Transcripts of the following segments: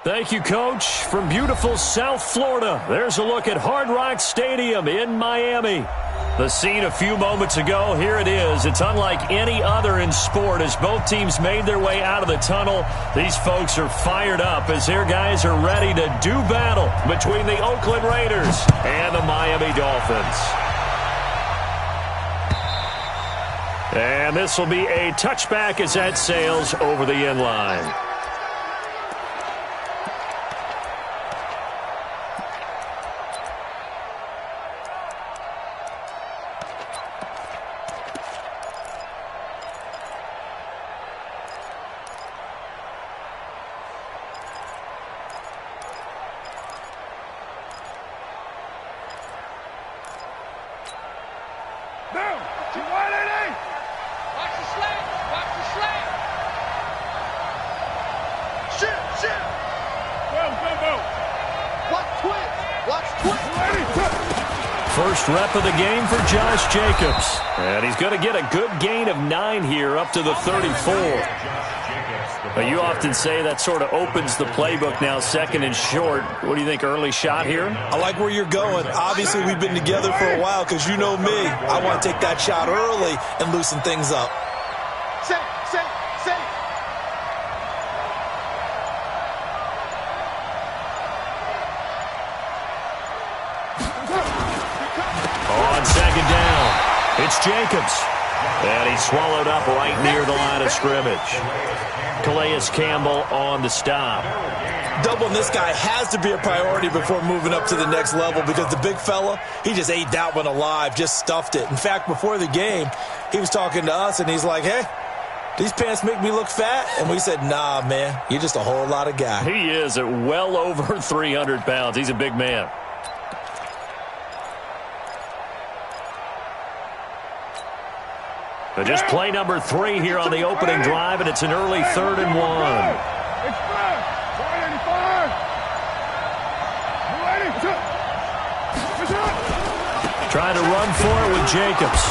Thank you, Coach. From beautiful South Florida, there's a look at Hard Rock Stadium in Miami. The scene a few moments ago, here it is. It's unlike any other in sport as both teams made their way out of the tunnel. These folks are fired up as their guys are ready to do battle between the Oakland Raiders and the Miami Dolphins. And this will be a touchback as that sails over the end line. First rep of the game for Josh Jacobs. And he's going to get a good gain of 9 here up to the 34. But you often say that sort of opens the playbook now, second and short. What do you think, early shot here? I like where you're going. Obviously, we've been together for a while because you know me. I want to take that shot early and loosen things up. On second down, it's Jacobs. And he's swallowed up right near the line of scrimmage. Calais Campbell on the stop. Doubling this guy has to be a priority before moving up to the next level because the big fella, he just ate that one alive, just stuffed it. In fact, before the game, he was talking to us, and he's like, hey, these pants make me look fat? And we said, nah, man, you're just a whole lot of guy. He is at well over 300 pounds. He's a big man. But just play number 3 here on the opening drive, and it's an early 3rd and 1. Trying to run for it with Jacobs.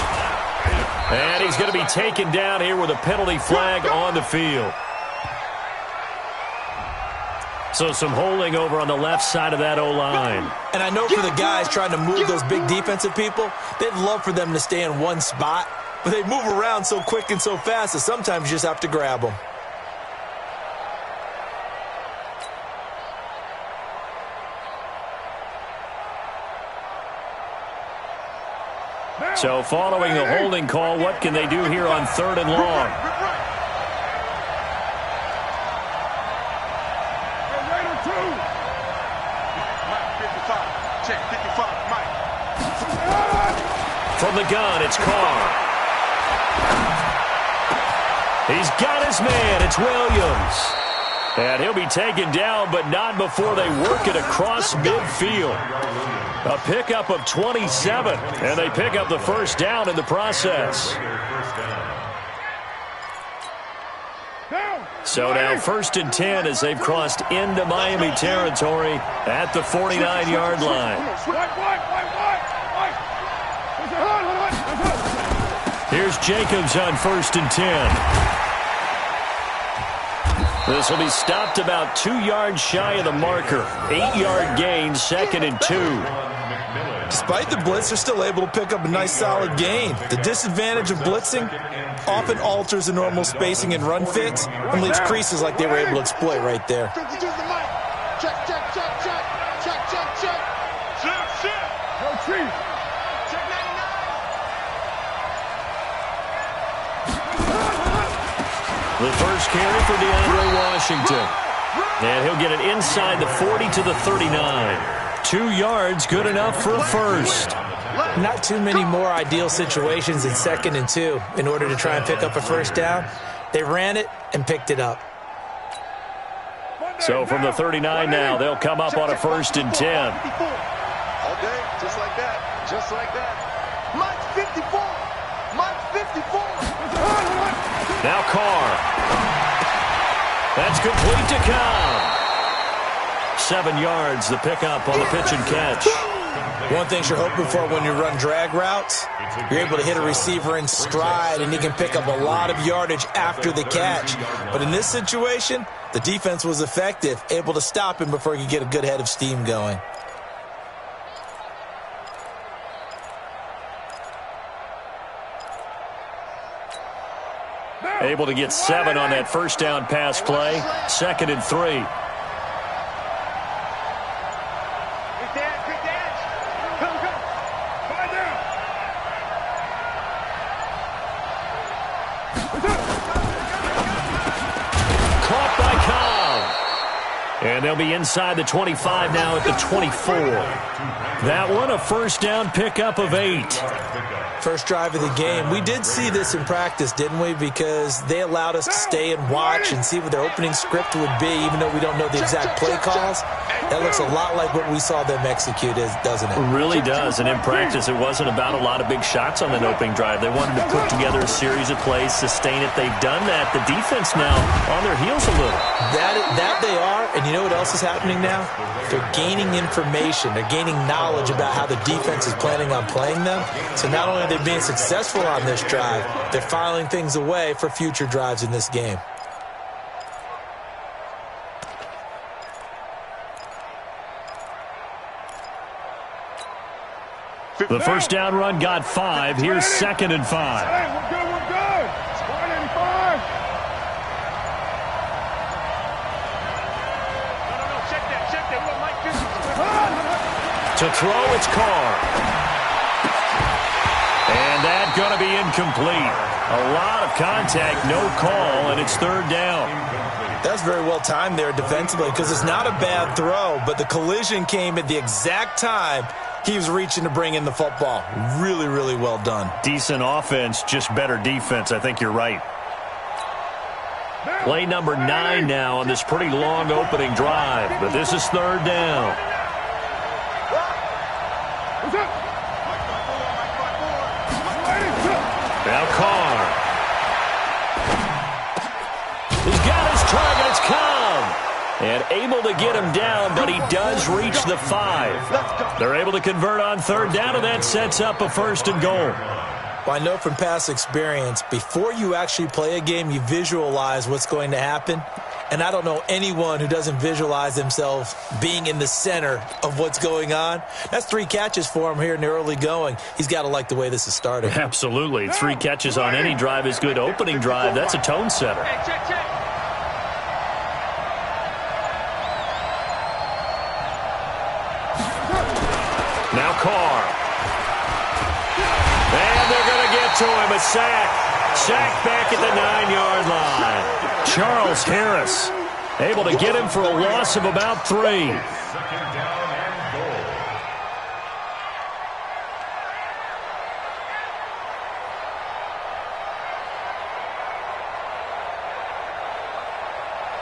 And he's going to be taken down here with a penalty flag on the field. So some holding over on the left side of that O-line. And I know for the guys trying to move those big defensive people, they'd love for them to stay in one spot. But they move around so quick and so fast that sometimes you just have to grab them. So following the holding call, what can they do here on 3rd and long? From the gun, it's Carr. He's got his man. It's Williams. And he'll be taken down, but not before they work it across midfield. A pickup of 27, and they pick up the first down in the process. So now 1st and 10 as they've crossed into Miami territory at the 49-yard line. Here's Jacobs on 1st and 10. This will be stopped about 2 yards shy of the marker. 8-yard gain, 2nd and 2. Despite the blitz, they're still able to pick up a nice solid gain. The disadvantage of blitzing often alters the normal spacing and run fits and leaves creases like they were able to exploit right there. The first carry for DeAndre Washington. And he'll get it inside the 40 to the 39. 2 yards, good enough for a first. Not too many more ideal situations in 2nd and 2 in order to try and pick up a first down. They ran it and picked it up. So from the 39 now, they'll come up on a 1st and 10. All day, just like that, just like that. Mike 54, Mike 54. Now Carr. That's complete to Cobb. 7 yards, the pickup on the pitch and catch. One thing you're hoping for when you run drag routes, you're able to hit a receiver in stride, and he can pick up a lot of yardage after the catch. But in this situation, the defense was effective, able to stop him before he could get a good head of steam going. Able to get 7 on that first down pass play. 2nd and 3. Caught by Cobb. And they'll be inside the 25 now at the 24. That one a first down pickup of 8. First drive of the game. We did see this in practice, didn't we? Because they allowed us to stay and watch and see what their opening script would be, even though we don't know the exact play calls. That looks a lot like what we saw them execute, doesn't it? It really does. And in practice, it wasn't about a lot of big shots on that opening drive. They wanted to put together a series of plays, sustain it. They've done that. The defense now on their heels a little. That they are. And you know what else is happening now? They're gaining information. They're gaining knowledge about how the defense is planning on playing them. So not only are they being successful on this drive, they're filing things away for future drives in this game. The first down run got 5. Here's 2nd and 5. We're good, we're good. Squad 85. No, check that. We don't like this. To throw, it's Carr. And that's going to be incomplete. A lot of contact, no call, and it's 3rd down. That's very well timed there defensively because it's not a bad throw, but the collision came at the exact time he was reaching to bring in the football. Really, really well done. Decent offense, just better defense. I think you're right. Play number 9 now on this pretty long opening drive, but this is 3rd down. Now Carr. He's got his targets, Cobb. And able to get him down, but he does reach the 5. They're able to convert on 3rd down, and that sets up a 1st and goal. Well, I know from past experience, before you actually play a game, you visualize what's going to happen. And I don't know anyone who doesn't visualize themselves being in the center of what's going on. That's 3 catches for him here in the early going. He's got to like the way this is starting. Absolutely. 3 catches on any drive is good. Opening drive, that's a tone setter. Now Carr. And they're going to get to him. A sack. Sack back at the 9-yard line. Charles Harris able to get him for a loss of about 3.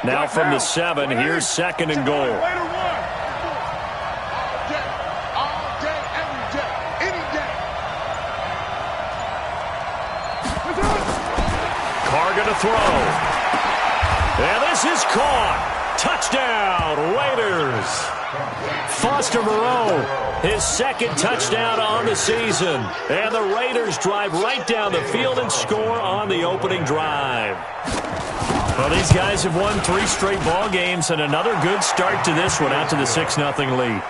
Now from the 7, here's 2nd and goal. Carr going to throw. And this is caught. Touchdown, Raiders. Foster Moreau, his 2nd touchdown on the season. And the Raiders drive right down the field and score on the opening drive. Well, these guys have won 3 straight ball games, and another good start to this one out to the 6-0 lead.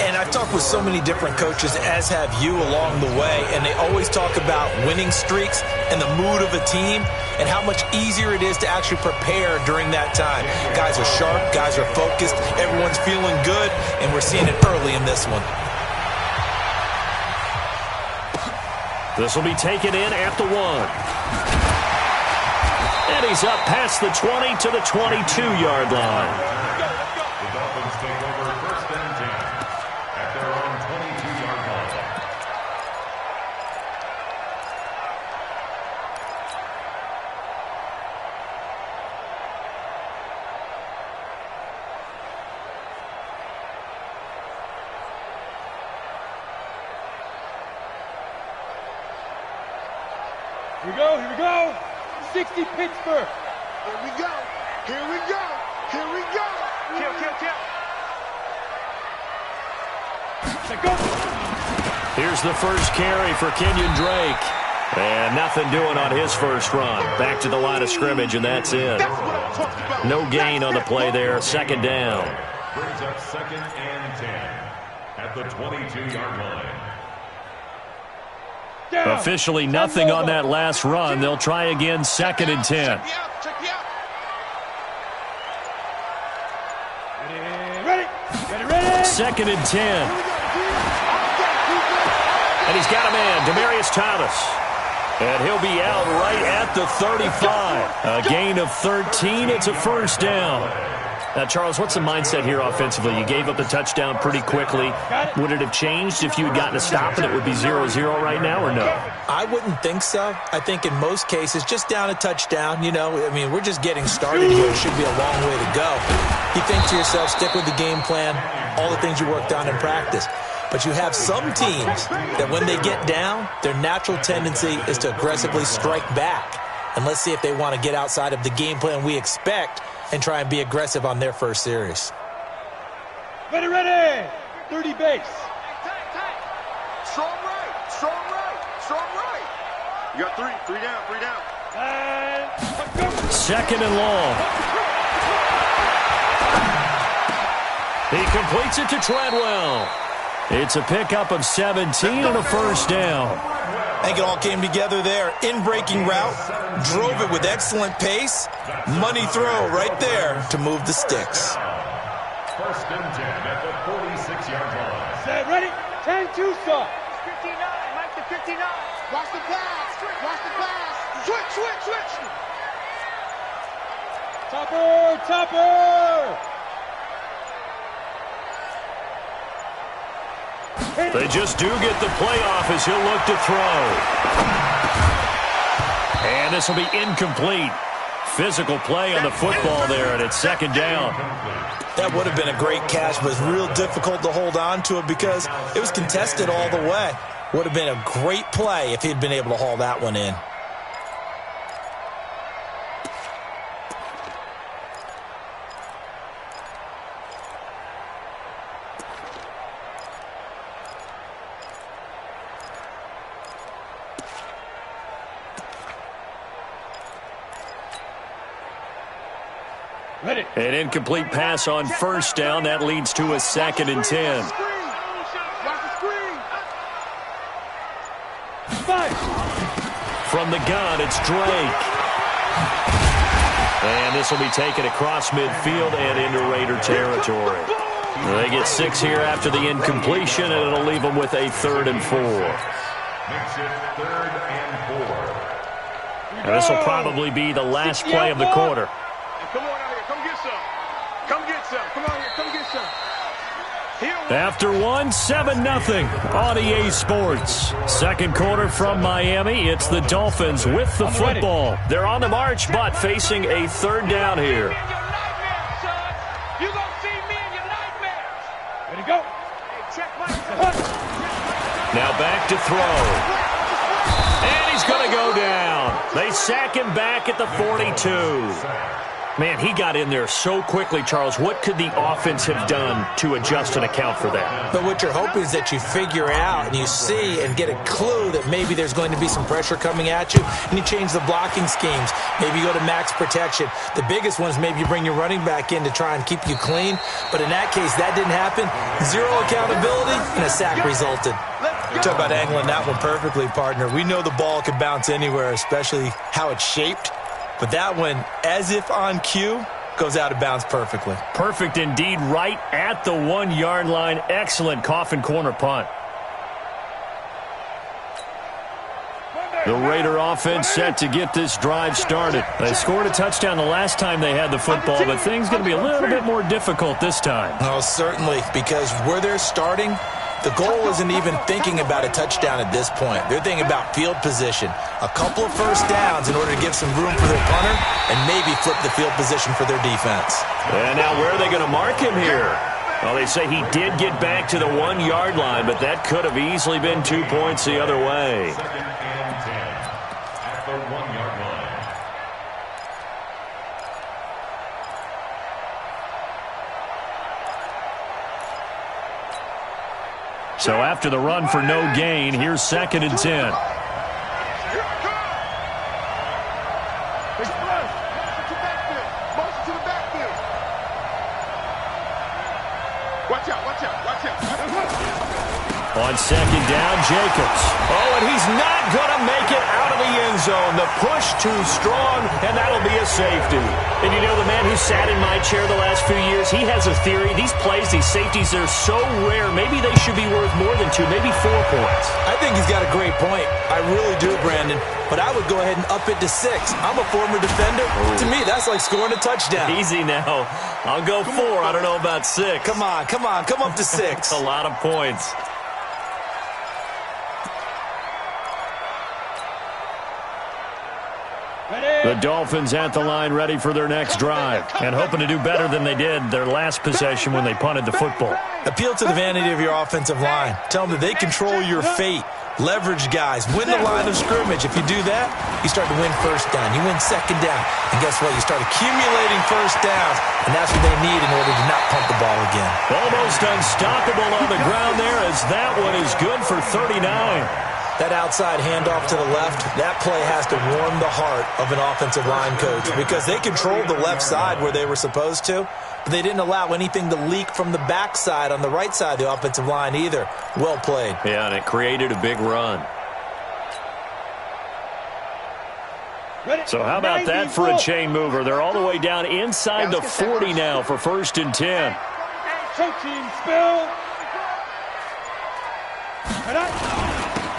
And I've talked with so many different coaches, as have you, along the way, and they always talk about winning streaks and the mood of a team and how much easier it is to actually prepare during that time. Guys are sharp, guys are focused, everyone's feeling good, and we're seeing it early in this one. This will be taken in at the 1. And he's up past the 20 to the 22-yard line. Here we go. 60 Pittsburgh. Here we go. Here we go. Here we go. Kill. Let's go. Here's the first carry for Kenyon Drake. And nothing doing on his first run. Back to the line of scrimmage, and that's it. No gain on the play there. Second down. Brings up 2nd and 10 at the 22-yard line. Officially nothing on that last run. They'll try again, 2nd and 10. Ready. 2nd and 10. And he's got a man, Demaryius Thomas. And he'll be out right at the 35. A gain of 13. It's a first down. Now, Charles, what's the mindset here offensively? You gave up the touchdown pretty quickly. Would it have changed if you had gotten a stop and it would be 0-0 right now, or no? I wouldn't think so. I think in most cases, just down a touchdown, we're just getting started here. It should be a long way to go. You think to yourself, stick with the game plan, all the things you worked on in practice. But you have some teams that when they get down, their natural tendency is to aggressively strike back. And let's see if they want to get outside of the game plan we expect and try and be aggressive on their first series. Ready. 30 base. Strong right. You got three down. And 2nd and long. He completes it to Treadwell. It's a pickup of 17 and a first down. I think it all came together there. In-breaking route, drove it with excellent pace. Money throw right there to move the sticks. 1st and 10 at the 46-yard line. set, ready, 10-2 stop. 59, Mike to 59. Watch the pass. Switch. Topper. They just do get the playoff as he'll look to throw. And this will be incomplete. Physical play on the football there, and it's 2nd down. That would have been a great catch, but it's real difficult to hold on to it because it was contested all the way. Would have been a great play if he'd been able to haul that one in. Ready. An incomplete pass on first down. That leads to a 2nd and 10. From the gun, it's Drake. And this will be taken across midfield and into Raider territory. They get 6 here after the incompletion, and it'll leave them with a 3rd and 4. Makes it 3rd and 4. And this will probably be the last play of the quarter. Come on out here. Come get some. Come on here. Come get some. After 7-0 on EA Sports. Second quarter from Miami. It's the Dolphins with the football. They're on the march, but facing a 3rd down here. You're going to see me in your nightmares. Ready, go. Now back to throw. And he's going to go down. They sack him back at the 42. Man, he got in there so quickly, Charles. What could the offense have done to adjust and account for that? But what you're hoping is that you figure out and you see and get a clue that maybe there's going to be some pressure coming at you, and you change the blocking schemes. Maybe you go to max protection. The biggest one is maybe you bring your running back in to try and keep you clean. But in that case, that didn't happen. 0 accountability, and a sack resulted. You talk about angling that one perfectly, partner. We know the ball can bounce anywhere, especially how it's shaped. But that one, as if on cue, goes out of bounds perfectly. Perfect indeed, right at the 1-yard line. Excellent coffin corner punt. The Raider offense set to get this drive started. They scored a touchdown the last time they had the football, but things going to be a little bit more difficult this time. Oh, certainly, because where they're starting, the goal isn't even thinking about a touchdown at this point. They're thinking about field position. A couple of first downs in order to give some room for their punter and maybe flip the field position for their defense. And now where are they going to mark him here? Well, they say he did get back to the 1-yard line, but that could have easily been 2 points the other way. 2nd and 10 at the 1-yard line. So after the run for no gain, here's 2nd and 10. On 2nd down, Jacobs. Oh, and he's not going to make it out of the end zone. The push too strong, and that'll be a safety. And you know, the man who sat in my chair the last few years, he has a theory. These plays, these safeties, they're so rare. Maybe they should be worth more than 2, maybe 4 points. I think he's got a great point. I really do, Brandon. But I would go ahead and up it to 6. I'm a former defender. To me, that's like scoring a touchdown. Easy now. I'll go 4. I don't know about 6. Come on. Come up to 6. A lot of points. The Dolphins at the line, ready for their next drive, and hoping to do better than they did their last possession when they punted the football. Appeal to the vanity of your offensive line. Tell them that they control your fate. Leverage guys. Win the line of scrimmage. If you do that, you start to win first down. You win 2nd down. And guess what? You start accumulating first downs, and that's what they need in order to not punt the ball again. Almost unstoppable on the ground there, as that one is good for 39. That outside handoff to the left, that play has to warm the heart of an offensive line coach because they controlled the left side where they were supposed to, but they didn't allow anything to leak from the backside on the right side of the offensive line either. Well played. Yeah, and it created a big run. So how about that for a chain mover? They're all the way down inside the 40 now for 1st and 10. Coaching spill.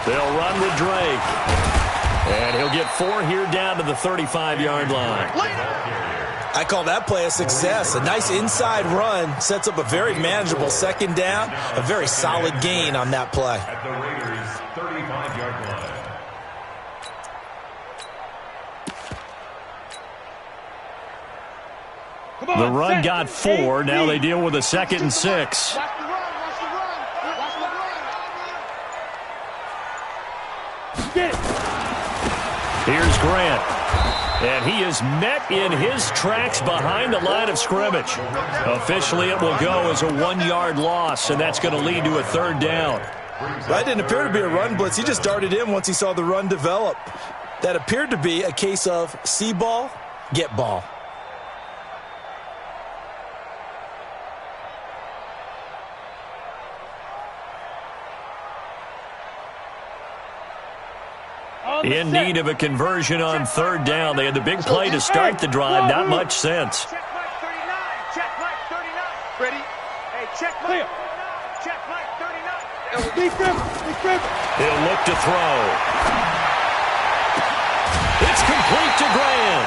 They'll run with Drake. And he'll get 4 here down to the 35-yard line. I call that play a success. A nice inside run sets up a very manageable 2nd down. A very solid gain on that play. At the Raiders' 35-yard line. The run got 4. Now they deal with a 2nd and 6. Here's Grant. And he is met in his tracks behind the line of scrimmage. Officially, it will go as a 1-yard loss, and that's going to lead to a 3rd down. That didn't appear to be a run blitz. He just darted in once he saw the run develop. That appeared to be a case of see ball, get ball. In need of a conversion on 3rd down. They had the big play to start the drive. Not much sense. Check Mike 39. Check Mike 39. Ready? Hey, check Mike 39. Check Mike 39. Big grip. He'll look to throw. It's complete to Grant.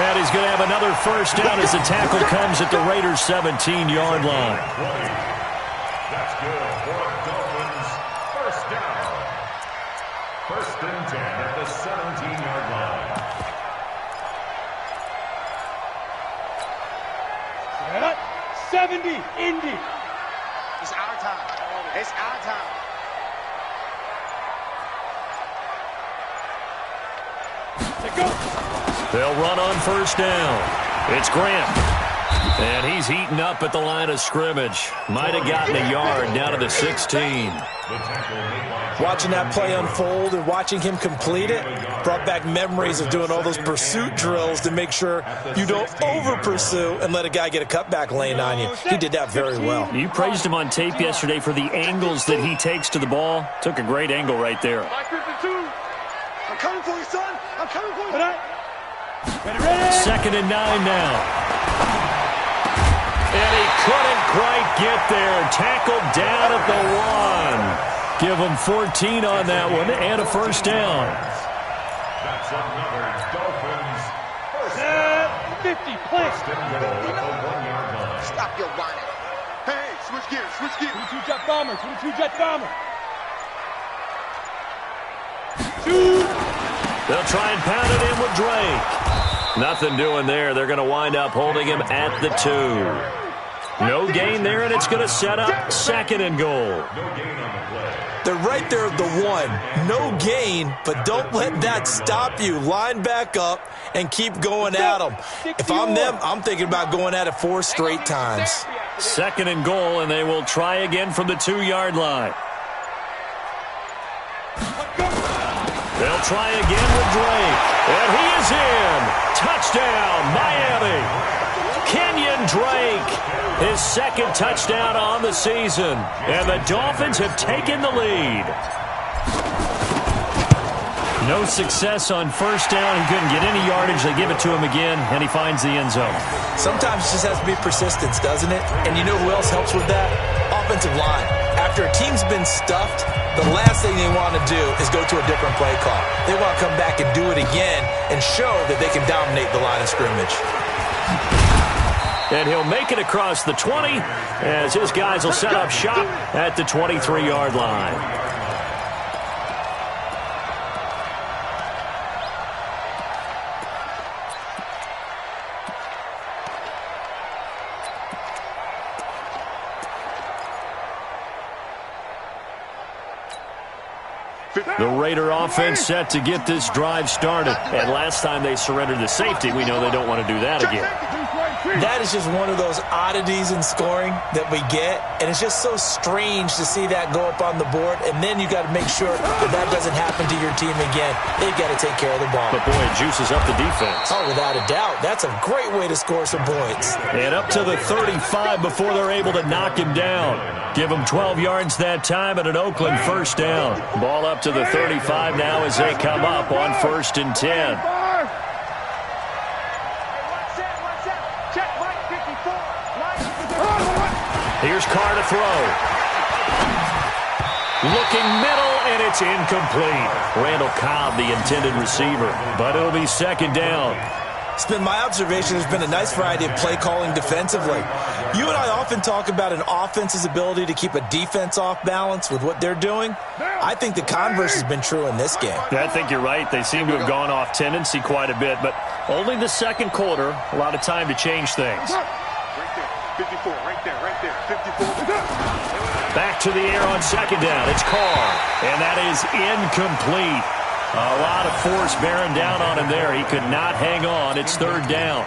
And he's going to have another 1st down as the tackle comes at the Raiders' 17-yard line. That's good for Dolphins. 1st down. 1st and 10 at the 17-yard line. 70, Indy. It's our time. It's our time. Let's go. They'll run on 1st down. It's Grant. And he's heating up at the line of scrimmage. Might have gotten a yard down to the 16. Watching that play unfold and watching him complete it brought back memories of doing all those pursuit drills to make sure you don't over-pursue and let a guy get a cutback lane on you. He did that very well. You praised him on tape yesterday for the angles that he takes to the ball. Took a great angle right there. I'm coming for you, son. I'm coming for you. Ready. 2nd and 9 now. And he couldn't quite get there. Tackled down at the 1. Give him 14 on that one and a 1st down. That's another Dolphins 1st down. 50, play. 1st and goal at the 1-yard line. Stop your whining. Hey, switch gears. 22 jet bomber. 22 jet bomber. 2. They'll try and pound it in with Drake. Nothing doing there. They're going to wind up holding him at the 2. No gain there, and it's going to set up 2nd and goal. No gain on the play. They're right there at the 1. No gain, but don't let that stop you. Line back up and keep going at them. If I'm them, I'm thinking about going at it 4 straight times. 2nd and goal, and they will try again from the 2-yard line. They'll try again with Drake. And he is in. Touchdown, Miami. Kenyon Drake, his second touchdown on the season. And the Dolphins have taken the lead. No success on first down. He couldn't get any yardage. They give it to him again, and he finds the end zone. Sometimes it just has to be persistence, doesn't it? And you know who else helps with that? Offensive line. After a team's been stuffed, the last thing they want to do is go to a different play call. They want to come back and do it again and show that they can dominate the line of scrimmage. And he'll make it across the 20 as his guys will set up shop at the 23-yard line. The Raider offense set to get this drive started. And last time they surrendered the safety, we know they don't want to do that again. That is just one of those oddities in scoring that we get, and it's just so strange to see that go up on the board, and then you got to make sure that doesn't happen to your team again. They've got to take care of the ball. But boy, it juices up the defense. Oh, without a doubt. That's a great way to score some points. And up to the 35 before they're able to knock him down. Give him 12 yards that time and an Oakland first down. Ball up to the 35 now as they come up on 1st and 10. Here's Carr to throw. Looking middle, and it's incomplete. Randall Cobb, the intended receiver, but it'll be second down. It's been my observation there's been a nice variety of play calling defensively. You and I often talk about an offense's ability to keep a defense off balance with what they're doing. I think the converse has been true in this game. I think you're right. They seem to have gone off tendency quite a bit, but only the second quarter, a lot of time to change things. Right there, 54, right there, 54. Back to the air on second down. It's Carr, and that is incomplete. A lot of force bearing down on him there. He could not hang on. It's third down.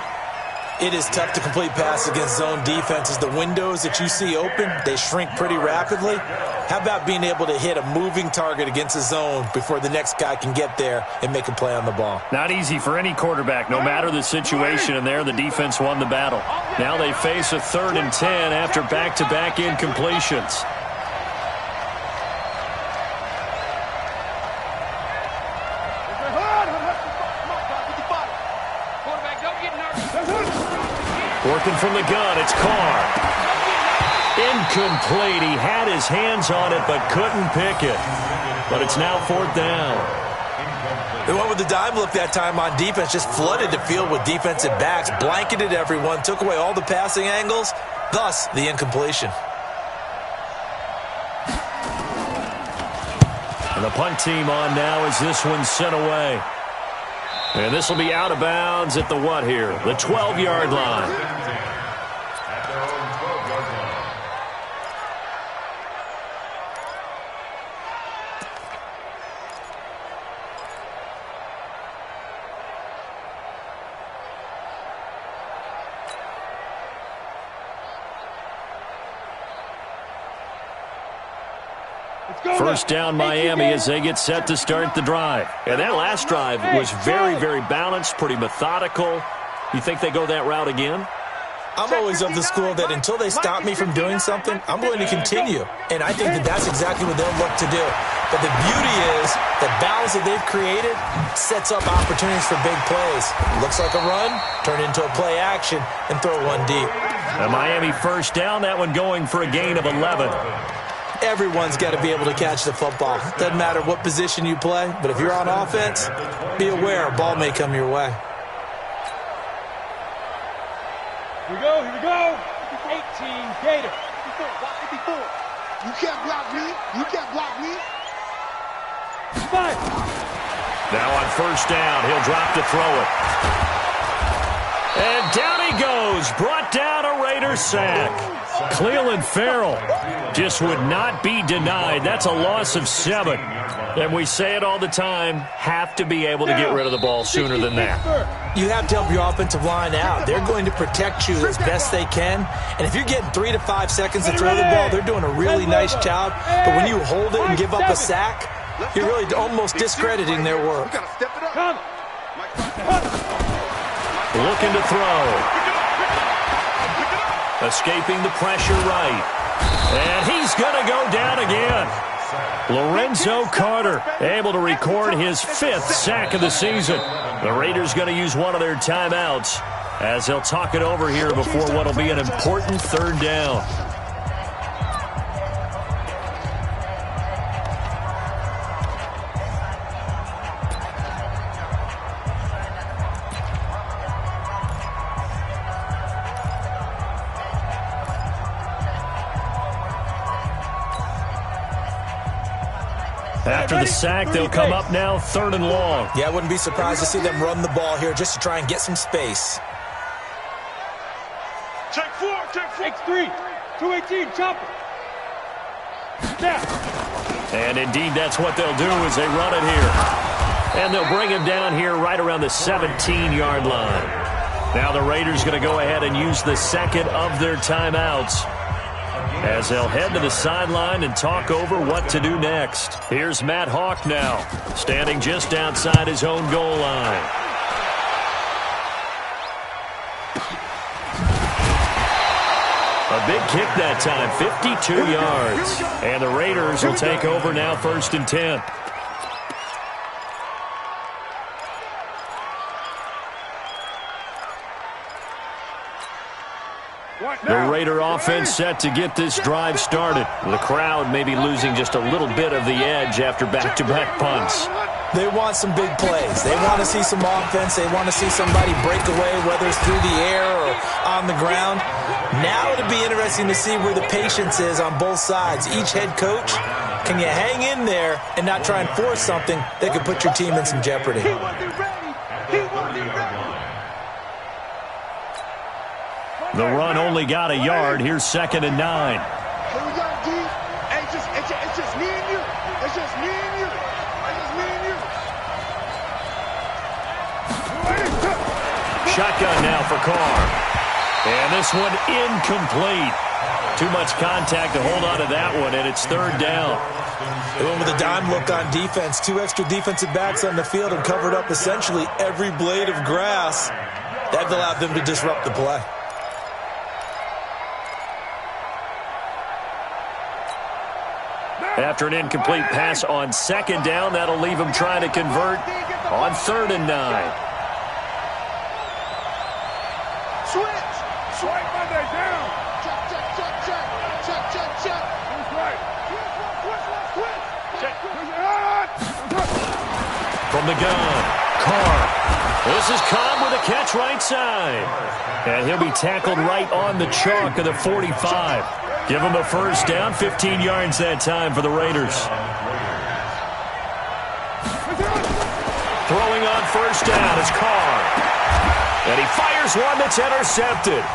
It is tough to complete pass against zone defenses. The windows that you see open, they shrink pretty rapidly. How about being able to hit a moving target against a zone before the next guy can get there and make a play on the ball? Not easy for any quarterback, no matter the situation. And there, the defense won the battle. Now they face a 3rd and 10 after back-to-back incompletions. Working from the gun, it's Carr. Incomplete. He had his hands on it but couldn't pick it. But it's now 4th down. They went with the dime look that time on defense, just flooded the field with defensive backs, blanketed everyone, took away all the passing angles, thus the incompletion. And the punt team on now as this one's sent away. And this will be out of bounds at the what here? The 12-yard line. At their own 12-yard line. First down Miami as they get set to start the drive. And that last drive was very, very balanced, pretty methodical. You think they go that route again? I'm always of the school that until they stop me from doing something, I'm going to continue. And I think that that's exactly what they'll look to do. But the beauty is the balance that they've created sets up opportunities for big plays. Looks like a run, turn into a play action, and throw one deep. A Miami first down, that one going for a gain of 11. Everyone's got to be able to catch the football. Doesn't matter what position you play, but if you're on offense, be aware a ball may come your way. Here we go. 18, Gator. 54. You can't block me. You can't block me. Five. Now on first down, he'll drop to throw it. And down he goes. Brought down a Raiders sack. Cleveland Farrell just would not be denied. That's a loss of 7. And we say it all the time, have to be able to get rid of the ball sooner than that. You have to help your offensive line out. They're going to protect you as best they can. And if you're getting 3 to 5 seconds to throw the ball, they're doing a really nice job. But when you hold it and give up a sack, You're really almost discrediting their work. Looking to throw. Escaping the pressure right. And he's going to go down again. Lorenzo Carter able to record his 5th sack of the season. The Raiders going to use one of their timeouts as they'll talk it over here before what will be an important 3rd down. After the sack, they'll come up now 3rd and long. Yeah, I wouldn't be surprised to see them run the ball here just to try and get some space. Check 4, check 4. X3, 218, chopper. Snap. And indeed, that's what they'll do as they run it here. And they'll bring him down here right around the 17-yard line. Now the Raiders going to go ahead and use the 2nd of their timeouts as they'll head to the sideline and talk over what to do next. Here's Matt Hawk now, standing just outside his own goal line. A big kick that time, 52 yards. And the Raiders will take over now 1st and 10. The Raider offense set to get this drive started. The crowd may be losing just a little bit of the edge after back-to-back punts. They want some big plays. They want to see some offense. They want to see somebody break away, whether it's through the air or on the ground. Now it'll be interesting to see where the patience is on both sides. Each head coach, can you hang in there and not try and force something that could put your team in some jeopardy? He wasn't ready. He wasn't ready. The run only got a yard. Here's 2nd and 9. Here we go, D. Hey, it's just me and you. It's just me and you. It's just me and you. Shotgun now for Carr. And this one incomplete. Too much contact to hold on to that one, and it's 3rd down. They went with a dime look on defense. 2 extra defensive backs on the field and covered up essentially every blade of grass. That allowed them to disrupt the play. After an incomplete pass on 2nd down, that'll leave him trying to convert on 3rd and 9. Switch. Swipe Monday down. Check, check, check, check. Check, check, check. That's right. Switch. Check. From the gun, Carr. This is Cobb with a catch right side. And he'll be tackled right on the chalk of the 45. Give him a 1st down, 15 yards that time for the Raiders. Throwing on 1st down is Carr. And he fires one that's intercepted.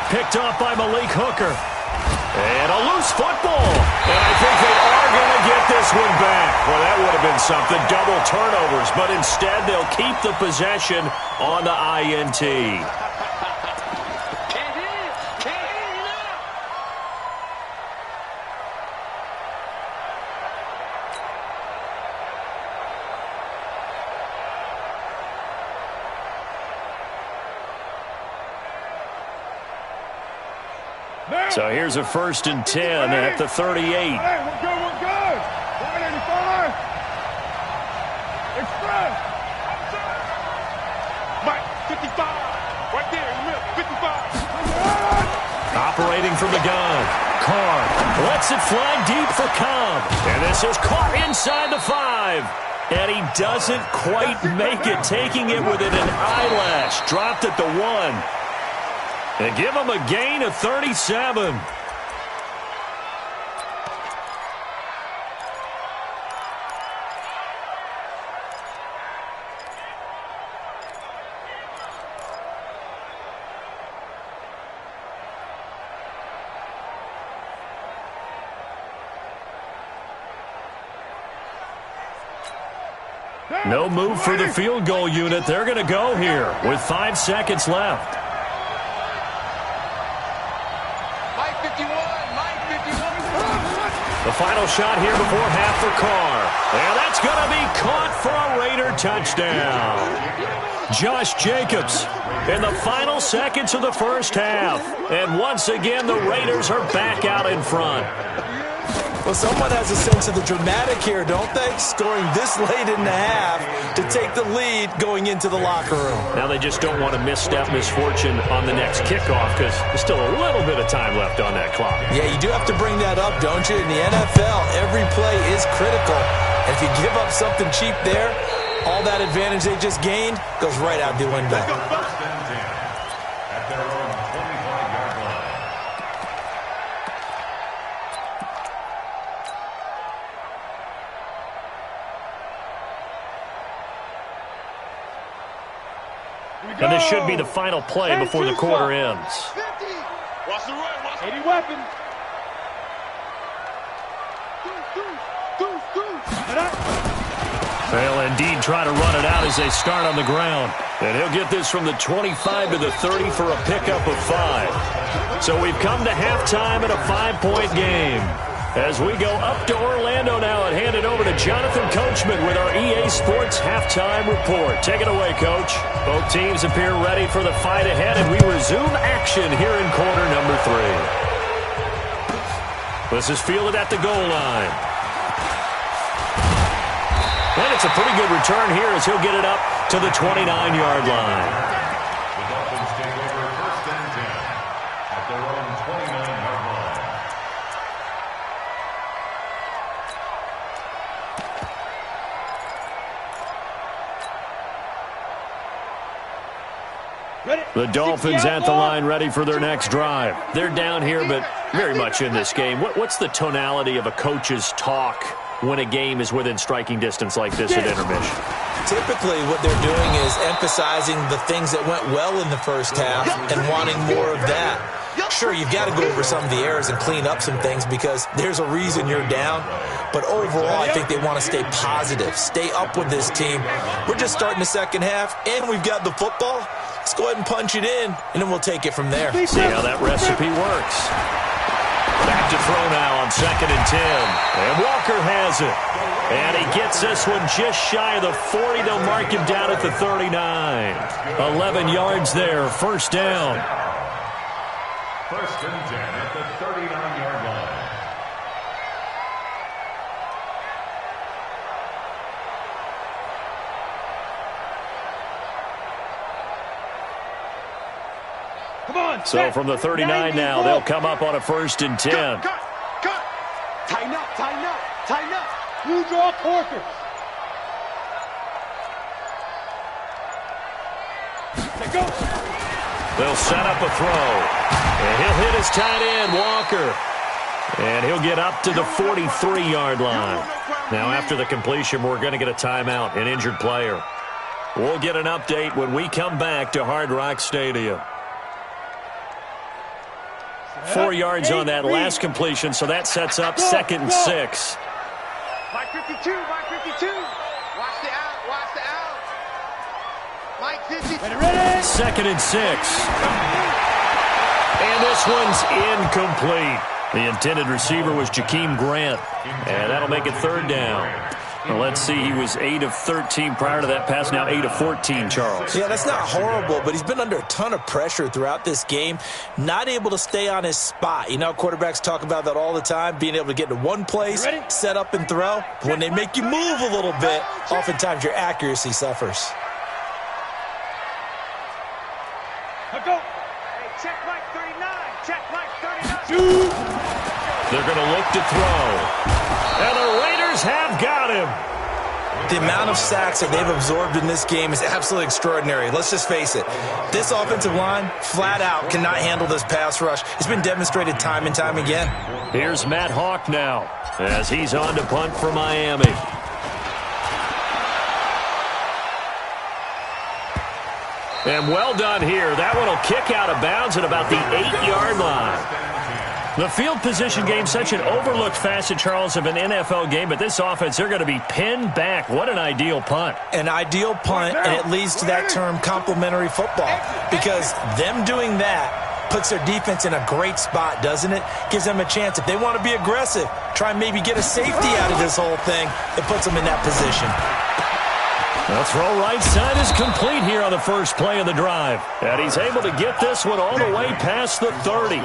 Picked off by Malik Hooker. And a loose football. And I think they are going to get this one back. Well, that would have been something. Double turnovers. But instead, they'll keep the possession on the INT. So here's a 1st and 10 at the 38. Hey, we're good. 185. Express. Mike, 55. Right there in the middle, 55. Operating from the gun. Carr lets it fly deep for Cobb. And this is caught inside the 5. And he doesn't quite make it, taking it within an eyelash. Dropped at the 1. They give him a gain of 37. No move for the field goal unit. They're going to go here with 5 seconds left. The final shot here before half for Carr. And that's going to be caught for a Raider touchdown. Josh Jacobs in the final seconds of the first half. And once again, the Raiders are back out in front. Well, someone has a sense of the dramatic here, don't they? Scoring this late in the half to take the lead going into the locker room. Now they just don't want to misstep misfortune on the next kickoff because there's still a little bit of time left on that clock. Yeah, you do have to bring that up, don't you? In the NFL, every play is critical. And if you give up something cheap there, all that advantage they just gained goes right out the window. And this should be the final play before the quarter ends. Watch the run. 80 weapons. They'll indeed try to run it out as they start on the ground. And he'll get this from the 25 to the 30 for a pickup of 5. So we've come to halftime in a 5-point game. As we go up to Orlando now and hand it over to Jonathan Coachman with our EA Sports Halftime Report. Take it away, Coach. Both teams appear ready for the fight ahead, and we resume action here in quarter number 3. This is fielded at the goal line. And it's a pretty good return here as he'll get it up to the 29-yard line. The Dolphins take over first and 10 at their own 29-yard line. The Dolphins at the line ready for their next drive. They're down here, but very much in this game. What's the tonality of a coach's talk when a game is within striking distance like this at intermission? Typically, what they're doing is emphasizing the things that went well in the first half and wanting more of that. Sure, you've got to go over some of the errors and clean up some things because there's a reason you're down. But overall, I think they want to stay positive, stay up with this team. We're just starting the second half, and we've got the football. Let's go ahead and punch it in, and then we'll take it from there. See how that recipe works. Back to throw now on 2nd and 10. And Walker has it. And he gets this one just shy of the 40. They'll mark him down at the 39. 11 yards there, first down. First and 10 at the 39-yard line. Come on. So from the 39 now, they'll come up on a 1st and 10. Cut. Tighten up. You draw quarters. Let go. They'll set up a throw. And he'll hit his tight end, Walker. And he'll get up to the 43-yard line. Now after the completion, we're going to get a timeout, an injured player. We'll get an update when we come back to Hard Rock Stadium. 4 yards on that last completion, so that sets up 2nd and 6. Mike 52. Watch the out. Mike 50. Ready. 2nd and 6. And this one's incomplete. The intended receiver was Jakeem Grant. And that'll make it 3rd down. Well, let's see, he was 8 of 13 prior to that pass, now 8 of 14, Charles. Yeah, that's not horrible, but he's been under a ton of pressure throughout this game, not able to stay on his spot. You know, quarterbacks talk about that all the time, being able to get into one place, set up and throw. But when they make you move a little bit, oftentimes your accuracy suffers. Let go. Hey, check Mike 39. They're going to look to throw. And the Raiders have got him. The amount of sacks that they've absorbed in this game is absolutely extraordinary. Let's just face it. This offensive line, flat out, cannot handle this pass rush. It's been demonstrated time and time again. Here's Matt Hawk now as he's on to punt for Miami. And well done here. That one will kick out of bounds at about the 8-yard line. The field position game, such an overlooked facet, Charles, of an NFL game, but this offense, they're going to be pinned back. What an ideal punt. An ideal punt, and it leads to that term complimentary football, because them doing that puts their defense in a great spot, doesn't it? Gives them a chance. If they want to be aggressive, try and maybe get a safety out of this whole thing, it puts them in that position. The throw right side is complete here on the first play of the drive. And he's able to get this one all the way past the 30.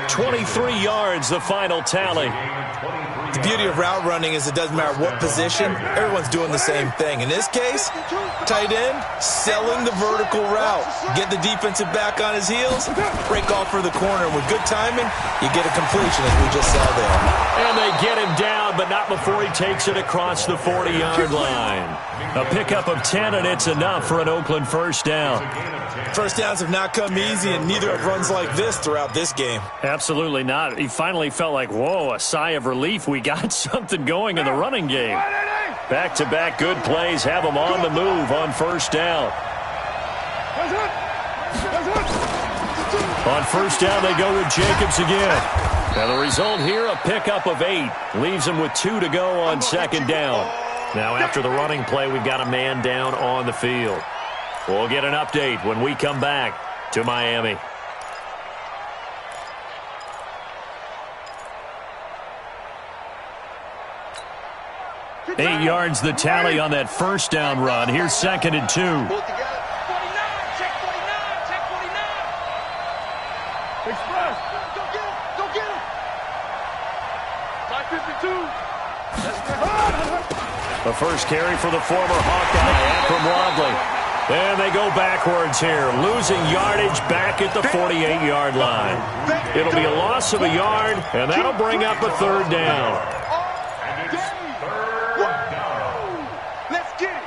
23 yards, the final tally. The beauty of route running is it doesn't matter what position, everyone's doing the same thing. In this case, tight end, selling the vertical route. Get the defensive back on his heels, break off for the corner. With good timing, you get a completion as we just saw there. And they get him down, but not before he takes it across the 40-yard line. A pickup of 10, and it's enough for an Oakland first down. First downs have not come easy, and neither have runs like this throughout this game. Absolutely not. He finally felt like, whoa, a sigh of relief. We got something going in the running game. Back-to-back good plays have him on the move on first down. On first down, they go with Jacobs again. Now the result here, a pickup of 8. Leaves him with 2 to go on second down. Now after the running play, we've got a man down on the field. We'll get an update when we come back to Miami. Eight yards the tally on that first down run. Here's second and 2. Express. Go get him. Go get him. 552. The first carry for the former Hawkeye, from Wadley. And they go backwards here, losing yardage back at the 48-yard line. It'll be a loss of a yard, and that'll bring up a third down. And it's third down. Let's get it.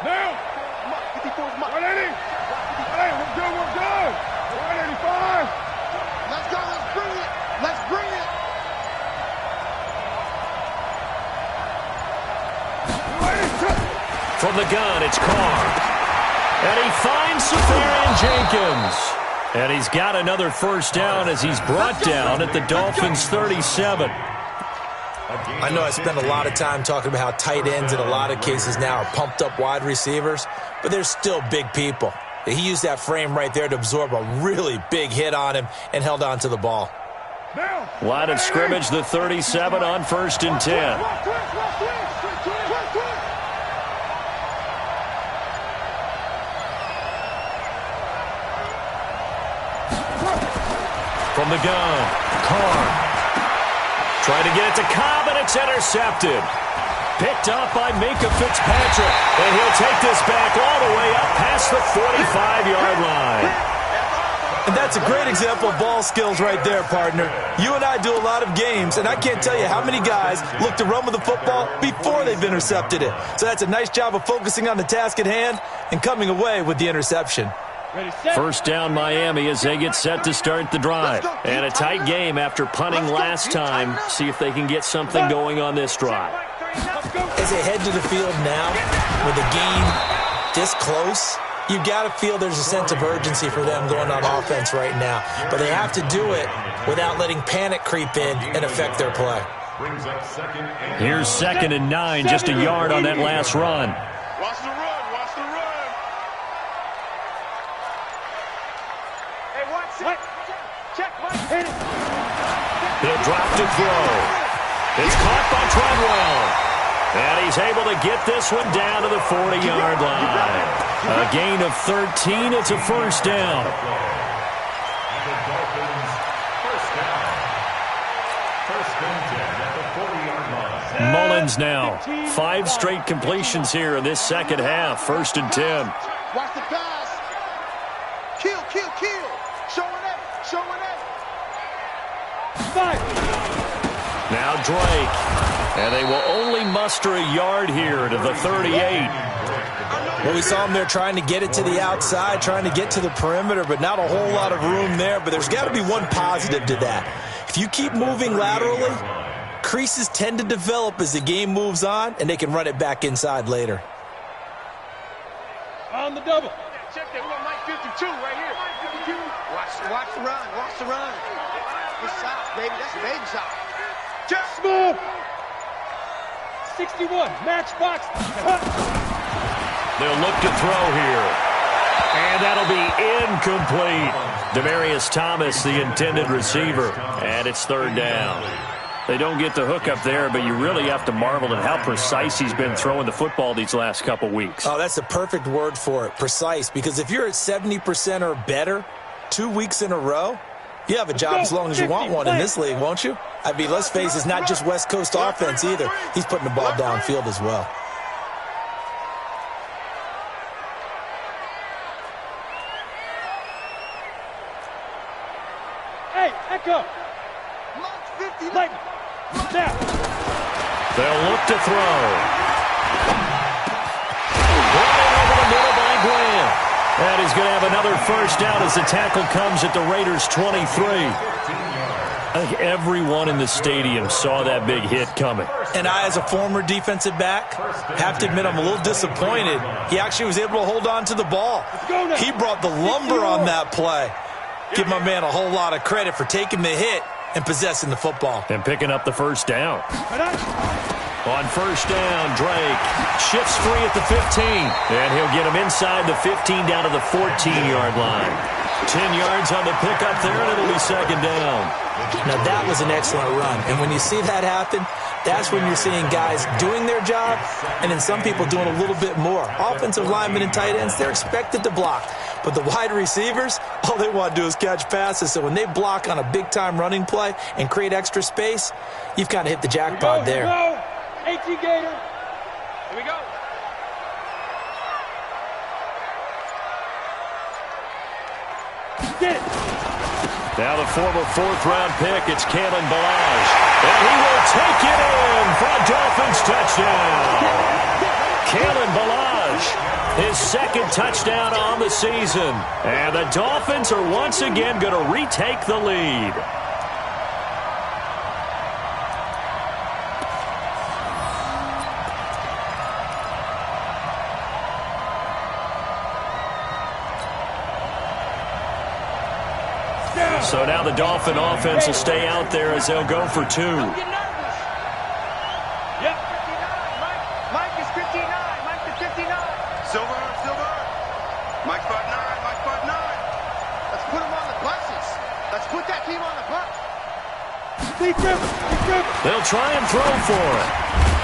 Now. 54's my 180. Hey, we're good. 185. Let's go. Let's bring it. Let's bring it. From the gun, it's Carr. And he finds Safarian Jenkins. And he's got another first down as he's brought down at the Dolphins' 37. I know I spend a lot of time talking about how tight ends in a lot of cases now are pumped up wide receivers, but they're still big people. He used that frame right there to absorb a really big hit on him and held on to the ball. Line of scrimmage, the 37 on first and 10. From the gun, Carr. Trying to get it to Cobb, and it's intercepted. Picked up by Minka Fitzpatrick. And he'll take this back all the way up past the 45-yard line. And that's a great example of ball skills right there, partner. You and I do a lot of games, and I can't tell you how many guys look to run with the football before they've intercepted it. So that's a nice job of focusing on the task at hand and coming away with the interception. First down Miami as they get set to start the drive. And a tight game after punting last time. See if they can get something going on this drive. As they head to the field now, with the game this close, you got to feel there's a sense of urgency for them going on offense right now. But they have to do it without letting panic creep in and affect their play. Here's second and 9, just a yard on that last run. Watch the run. Watch the run. Hey, watch it. Check. Hit it. He'll drop to throw. It's caught by Treadwell. And he's able to get this one down to the 40-yard line. A gain of 13. It's a first down. And the Dolphins first down. First and 10 at the 40-yard line. Mullins now. 5 straight completions here in this second half. First and 10. Watch the pass. Kill. Showing up. Now Drake. And they will only muster a yard here to the 38. Well, we saw him there trying to get it to the outside, trying to get to the perimeter, but not a whole lot of room there. But there's got to be one positive to that. If you keep moving laterally, creases tend to develop as the game moves on, and they can run it back inside later. On the double. Check that. We got Mike 52 right here. Watch the run. Watch the run. Good shot, baby. That's a baby shot. Just move. 61, matchbox. They'll look to throw here. And that'll be incomplete. Demaryius Thomas, the intended receiver. And it's third down. They don't get the hook up there, but you really have to marvel at how precise he's been throwing the football these last couple weeks. Oh, that's the perfect word for it, precise. Because if you're at 70% or better 2 weeks in a row, you have a job as long as you want one in this league, won't you? I mean, let's face it, it's not just West Coast offense either. He's putting the ball downfield as well. Hey, Echo. Now. They'll look to throw. Running over the middle by Graham. And he's going to have another first down as the tackle comes at the Raiders' 23. I think everyone in the stadium saw that big hit coming. And I, as a former defensive back, have to admit I'm a little disappointed. He actually was able to hold on to the ball. He brought the lumber on that play. Give my man a whole lot of credit for taking the hit and possessing the football. And picking up the first down. On first down, Drake shifts free at the 15. And he'll get him inside the 15 down to the 14-yard line. 10 yards on the pickup there, and it'll be second down. Now, that was an excellent run. And when you see that happen, that's when you're seeing guys doing their job and then some people doing a little bit more. Offensive linemen and tight ends, they're expected to block. But the wide receivers, all they want to do is catch passes. So when they block on a big-time running play and create extra space, you've kind of hit the jackpot there. 18 Gator. Here we go. Get it. Now the former fourth-round pick, it's Kalen Ballage. And he will take it in for a Dolphins touchdown. Kalen Ballage, his second touchdown on the season. And the Dolphins are once again going to retake the lead. So now the Dolphin offense will stay out there as they'll go for two. Yep. Mike is 59. Mike is 59. Silver. Mike 5'9". Mike 5'9". Let's put him on the buses. Let's put that team on the bus. They'll try and throw for it.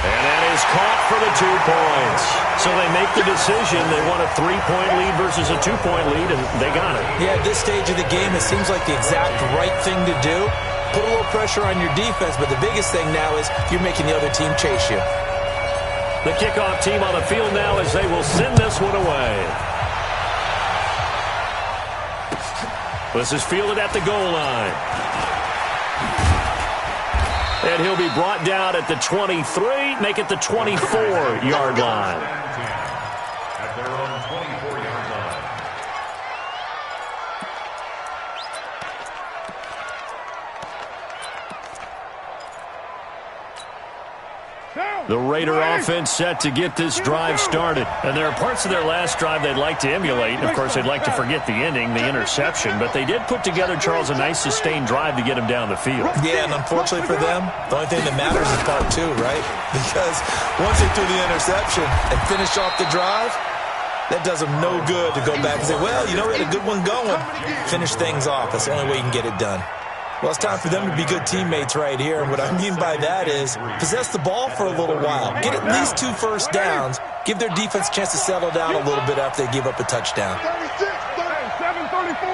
And that is caught for the 2 points. So they make the decision. They want a 3-point lead versus a 2-point lead, and they got it. Yeah, at this stage of the game, it seems like the exact right thing to do. Put a little pressure on your defense, but the biggest thing now is you're making the other team chase you. The kickoff team on the field now as they will send this one away. This is fielded at the goal line. And he'll be brought down at the 23, make it the 24-yard line. At their own 24-yard line. The Raider offense set to get this drive started. And there are parts of their last drive they'd like to emulate. And, of course, they'd like to forget the ending, the interception. But they did put together, Charles, a nice sustained drive to get him down the field. Yeah, and unfortunately for them, the only thing that matters is part two, right? Because once they threw the interception and finished off the drive, that does them no good to go back and say, well, you know, we had a good one going. Finish things off. That's the only way you can get it done. Well, it's time for them to be good teammates right here. And what I mean by that is possess the ball for a little while. Get at least 2 first downs. Give their defense a chance to settle down a little bit after they give up a touchdown. 36, 734.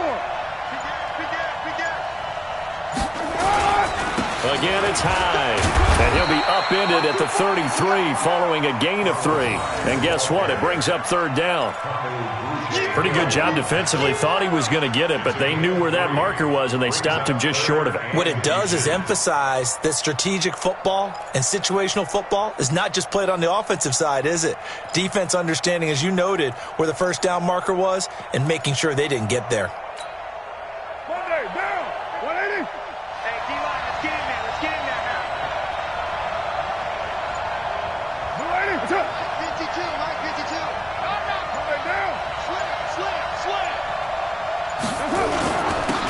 Again, it's high. And he'll be upended at the 33 following a gain of 3. And guess what? It brings up third down. Pretty good job defensively. Thought he was going to get it, but they knew where that marker was, and they stopped him just short of it. What it does is emphasize that strategic football and situational football is not just played on the offensive side, is it? Defense understanding, as you noted, where the first down marker was and making sure they didn't get there. Monday, down. 180. Hey, D-line, let's get in there. Let's get in there now. 180. What's up? 52, Mike 52. Monday, down. Slam.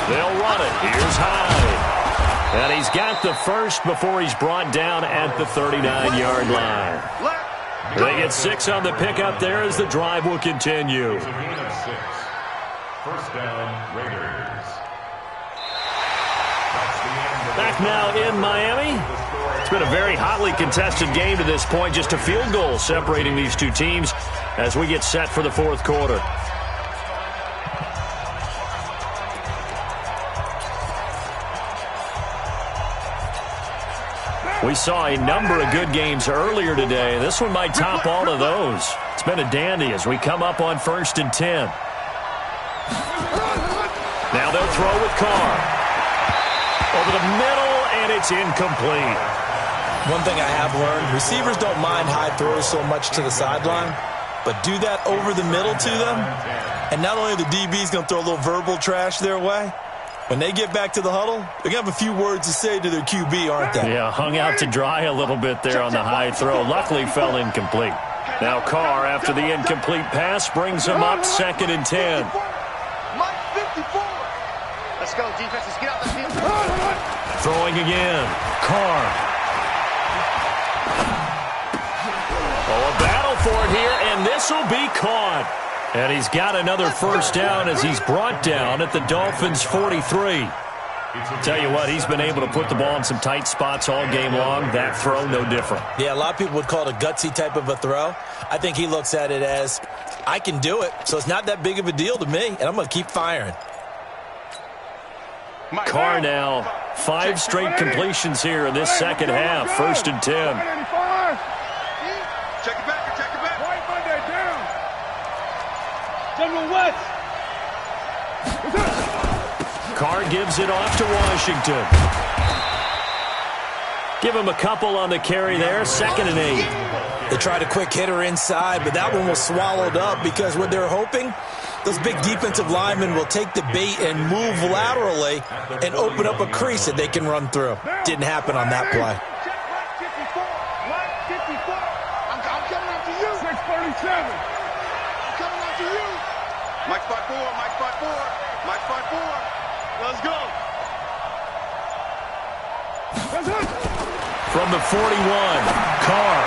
They'll run it. Here's Hyde. And he's got the first before he's brought down at the 39-yard line. They get 6 on the pickup there as the drive will continue. It's a gain of 6. First down, Raiders. Back now in Miami. It's been a very hotly contested game to this point. Just a field goal separating these two teams as we get set for the fourth quarter. We saw a number of good games earlier today. This one might top all of those. It's been a dandy as we come up on 1st and 10. Now they'll throw with Carr. Over the middle, and it's incomplete. One thing I have learned, receivers don't mind high throws so much to the sideline, but do that over the middle to them, and not only the DB's going to throw a little verbal trash their way, when they get back to the huddle, they're going to have a few words to say to their QB, aren't they? Yeah, hung out to dry a little bit there on the high throw. Luckily fell incomplete. Now Carr, after the incomplete pass, brings him up 2nd and 10. Mike 54. Let's go, defense. Let's get out the field. Throwing again. Carr. Oh, a battle for it here, and this will be caught. And he's got another first down as he's brought down at the Dolphins' 43. Tell you what, he's been able to put the ball in some tight spots all game long. That throw, no different. Yeah, a lot of people would call it a gutsy type of a throw. I think he looks at it as, I can do it, so it's not that big of a deal to me, and I'm going to keep firing. Carr now, 5 straight completions here in this second half. 1st and 10. Check it back. Check it back. White Monday down. General West. Carr gives it off to Washington. Give him a couple on the carry there. 2nd and 8. They tried a quick hitter inside, but that one was swallowed up because what they're hoping, those big defensive linemen will take the bait and move laterally and open up a crease that they can run through. Didn't happen on that play. I'm coming after you. 637. I'm coming after you. Mike 54. Mike 54. Mike 54. Let's go. From the 41, Carr.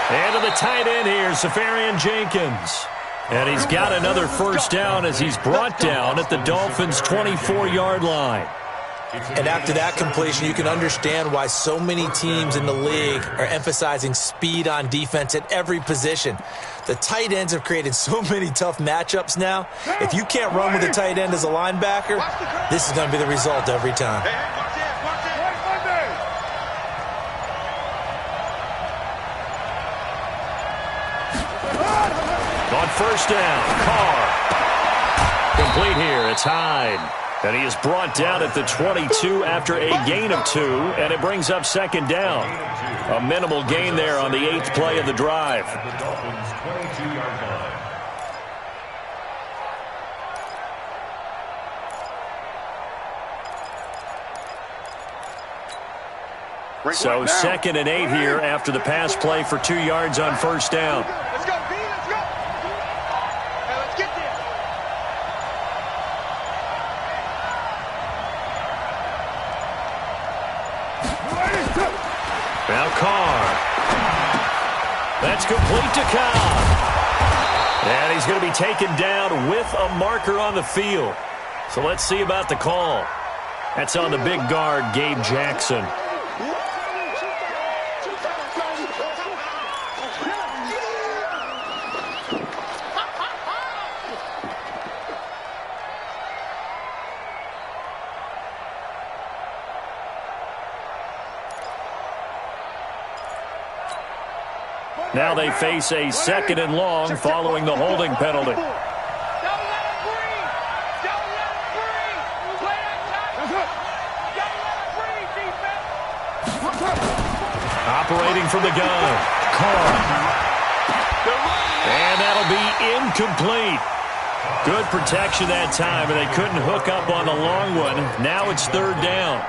And to the tight end here, Safarian Jenkins. And he's got another first down as he's brought down at the Dolphins' 24-yard line. And after that completion, you can understand why so many teams in the league are emphasizing speed on defense at every position. The tight ends have created so many tough matchups now. If you can't run with a tight end as a linebacker, this is going to be the result every time. Hey, watch this. Watch this. White Monday. On first down, Carr. Complete here, it's Hyde. And he is brought down at the 22 after a gain of 2, and it brings up 2nd down. A minimal gain there on the 8th play of the drive. At the Dolphins' 22-yard line. So 2nd and 8 here after the pass play for 2 yards on first down. Let's go, B. Let's go. Hey, let's get there. Now Carr. That's complete to Cobb. And he's going to be taken down with a marker on the field. So let's see about the call. That's on the big guard, Gabe Jackson. Now they face a 2nd and long following the holding penalty. Don't let him breathe. Don't let him breathe. Play that time. Don't let him breathe, defense. Operating from the gun, Carr. And that'll be incomplete. Good protection that time, and they couldn't hook up on the long one. Now it's 3rd down.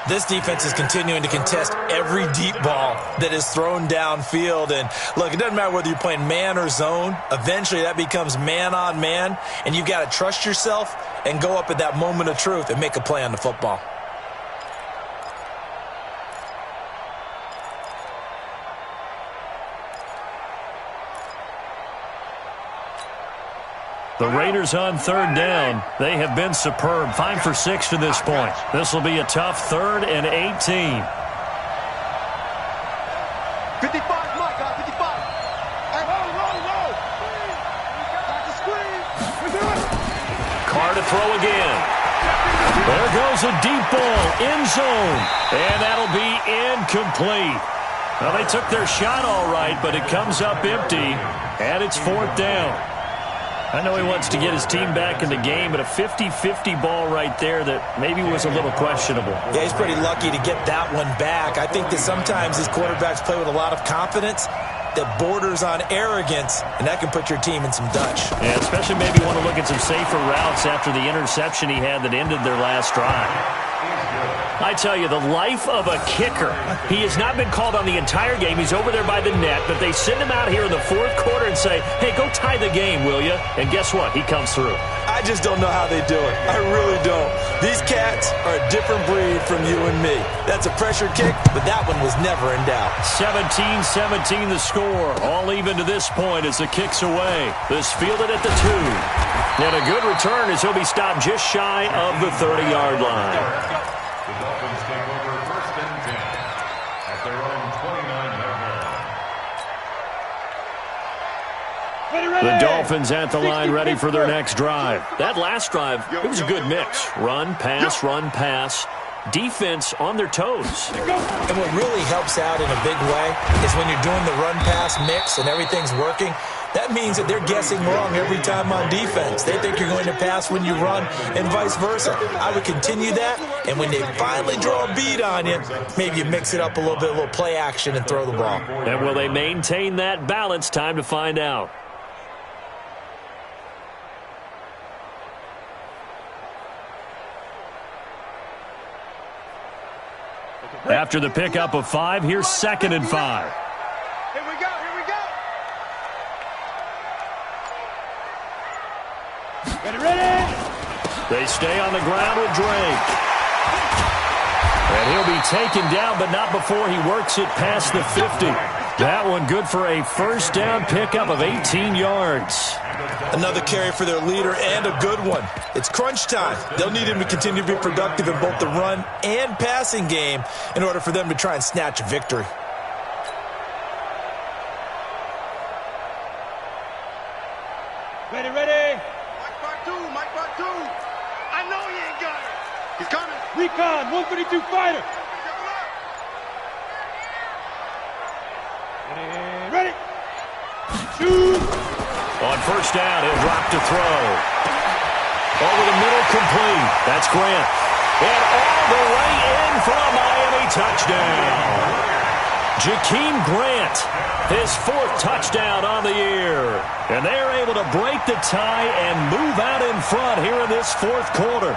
This defense is continuing to contest every deep ball that is thrown downfield. And, look, it doesn't matter whether you're playing man or zone. Eventually that becomes man on man, and you've got to trust yourself and go up at that moment of truth and make a play on the football. The Raiders on third down. They have been superb. 5 for 6 to this point. This will be a tough 3rd and 18. 55, Mike, 55. Hey, roll. Back to screen. Carr to throw again. There goes a deep ball, end zone, and that'll be incomplete. Well, they took their shot all right, but it comes up empty, and it's 4th down. I know he wants to get his team back in the game, but a 50-50 ball right there that maybe was a little questionable. Yeah, he's pretty lucky to get that one back. I think that sometimes these quarterbacks play with a lot of confidence that borders on arrogance, and that can put your team in some Dutch. Yeah, especially maybe want to look at some safer routes after the interception he had that ended their last drive. I tell you, the life of a kicker. He has not been called on the entire game. He's over there by the net, but they send him out here in the 4th quarter and say, hey, go tie the game, will you? And guess what? He comes through. I just don't know how they do it. I really don't. These cats are a different breed from you and me. That's a pressure kick, but that one was never in doubt. 17-17 the score. All even to this point as the kick's away. This fielded at the 2. And a good return as he'll be stopped just shy of the 30-yard line. The Dolphins take over 1st and 10 at their own 29-yard line. The Dolphins at the line ready for their next drive. That last drive, it was a good mix. Run, pass. Defense on their toes. And what really helps out in a big way is when you're doing the run-pass mix and everything's working, that means that they're guessing wrong every time on defense. They think you're going to pass when you run and vice versa. I would continue that, and when they finally draw a beat on you, maybe you mix it up a little play action and throw the ball. And will they maintain that balance? Time to find out. After the pickup of 5, here's 2nd and 5. Here we go. Ready. They stay on the ground with Drake. And he'll be taken down, but not before he works it past the 50. That one good for a 1st down pickup of 18 yards. Another carry for their leader and a good one. It's crunch time. They'll need him to continue to be productive in both the run and passing game in order for them to try and snatch a victory. Ready. Mike part two. I know he ain't got it. He's coming. Recon, 152 fighter. Ready. Shoot. On 1st down, he'll drop to throw. Over the middle, complete. That's Grant. And all the way in for a Miami touchdown. Jakeem Grant, his 4th touchdown on the year. And they're able to break the tie and move out in front here in this 4th quarter.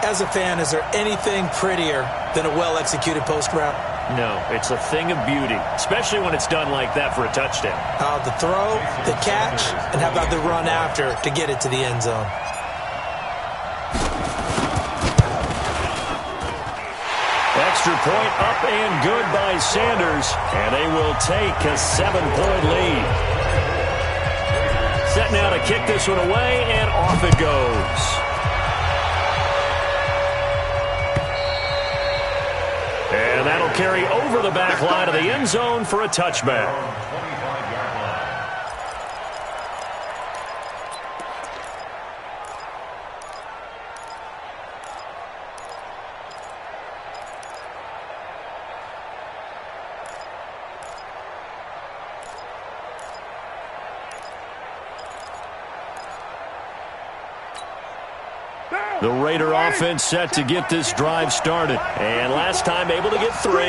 As a fan, is there anything prettier than a well-executed post route? No, it's a thing of beauty, especially when it's done like that for a touchdown. The throw, the catch, and how about the run after to get it to the end zone? Extra point up and good by Sanders, and they will take a 7-point lead. Set now to kick this one away, and off it goes. And that'll carry over the back line of the end zone for a touchback. The Raider offense set to get this drive started. And last time able to get 3.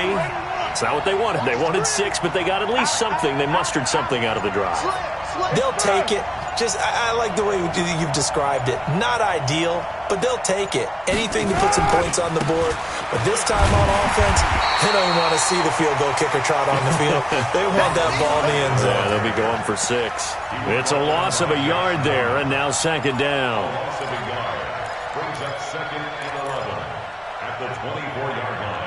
It's not what they wanted. They wanted 6, but they got at least something. They mustered something out of the drive. They'll take it. I like the way you've described it. Not ideal, but they'll take it. Anything to put some points on the board. But this time on offense, they don't even want to see the field goal kicker trot on the field. They want that ball in the end zone. Yeah, they'll be going for 6. It's a loss of a yard there, and now 2nd down. Loss of a yard brings up 2nd and 11 at the 24-yard line.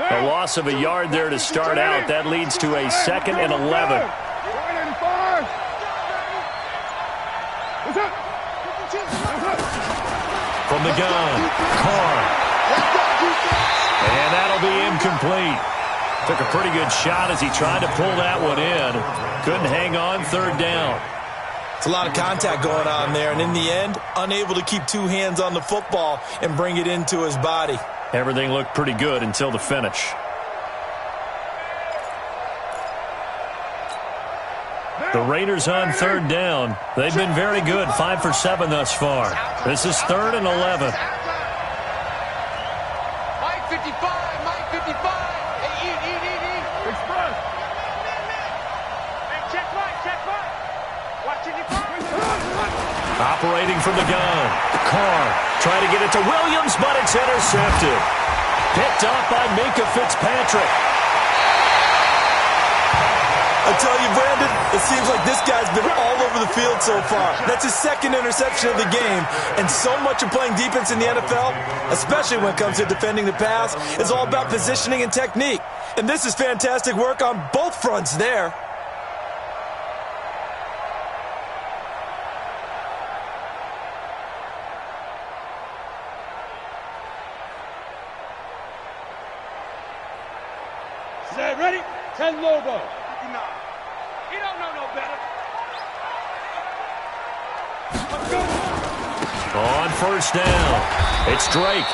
A loss of a yard there to start out. That leads to a 2nd and 11. From the gun, Carr. And that'll be incomplete. Took a pretty good shot as he tried to pull that one in. Couldn't hang on, third down. It's a lot of contact going on there, and in the end, unable to keep two hands on the football and bring it into his body. Everything looked pretty good until the finish. The Raiders on third down. They've been very good, 5 for 7 thus far. This is 3rd and 11. Mike 55, Mike 55. Hey, eat. Express. Hey, check Mike. Watching you. Operating from the gun. Carr trying to get it to Williams, but it's intercepted. Picked up by Minkah Fitzpatrick. I tell you, Brandon, it seems like this guy's been all over the field so far. That's his second interception of the game, and so much of playing defense in the NFL, especially when it comes to defending the pass, is all about positioning and technique. And this is fantastic work on both fronts there. Is that ready? 10 Lobo. He don't know no better. On first down, it's Drake.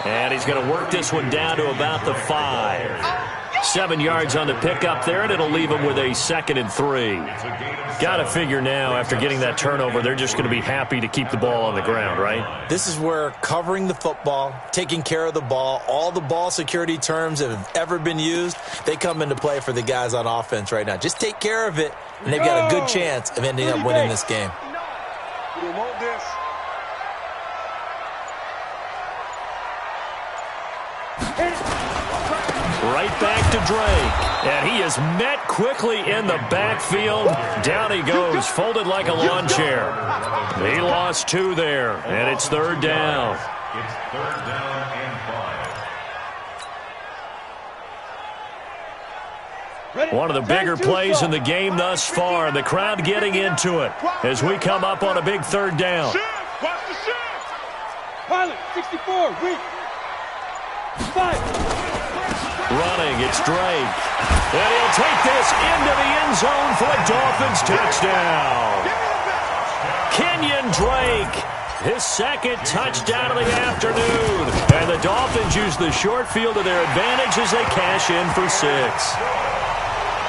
And he's going to work this one down to about the 5. 7 yards on the pickup there, and it'll leave him with a 2nd and 3. Got to figure now, after getting that turnover, they're just going to be happy to keep the ball on the ground, right? This is where covering the football, taking care of the ball, all the ball security terms that have ever been used, they come into play for the guys on offense right now. Just take care of it, and they've got a good chance of ending up winning this game. We want this. Right back to Drake. And he is met quickly in the backfield. Down he goes, folded like a lawn chair. He lost 2 there, and it's 3rd down. It's 3rd down and 5. One of the bigger plays in the game thus far. The crowd getting into it as we come up on a big 3rd down. Watch the shift. Pilot, 64, weak. 5. Running, it's Drake. And he'll take this into the end zone for a Dolphins touchdown. Kenyon Drake, his 2nd touchdown of the afternoon. And the Dolphins use the short field to their advantage as they cash in for 6.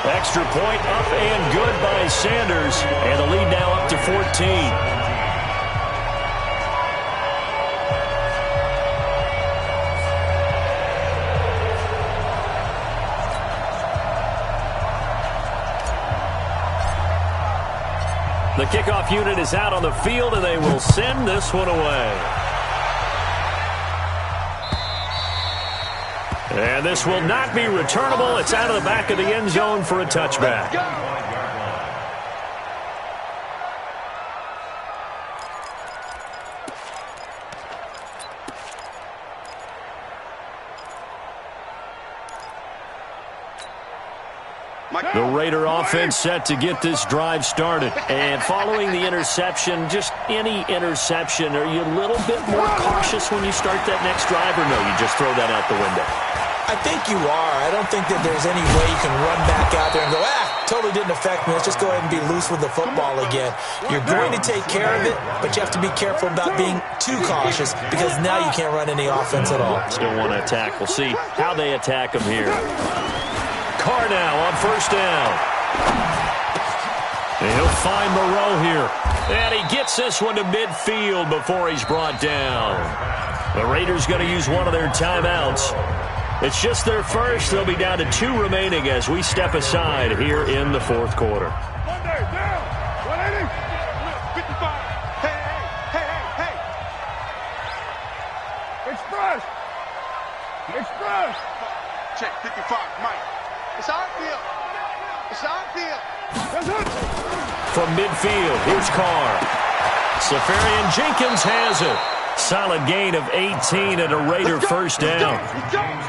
Extra point up and good by Sanders. And the lead now up to 14. The kickoff unit is out on the field, and they will send this one away. And this will not be returnable. It's out of the back of the end zone for a touchback. The Raider offense set to get this drive started. And following the interception, just any interception, are you a little bit more cautious when you start that next drive, or no, you just throw that out the window? I think you are. I don't think that there's any way you can run back out there and go, totally didn't affect me. Let's just go ahead and be loose with the football again. You're going to take care of it, but you have to be careful about being too cautious because now you can't run any offense at all. Still want to attack. We'll see how they attack him here. Carr now on first down. And he'll find Moreau here. And he gets this one to midfield before he's brought down. The Raiders going to use one of their timeouts. It's just their first. They'll be down to 2 remaining as we step aside here in the 4th quarter. Monday, down. 180. 55. Hey. Express. Check, 55, Mike. It's our field. That's it. From midfield, here's Carr. Safarian Jenkins has it. Solid gain of 18 and a Raider first down.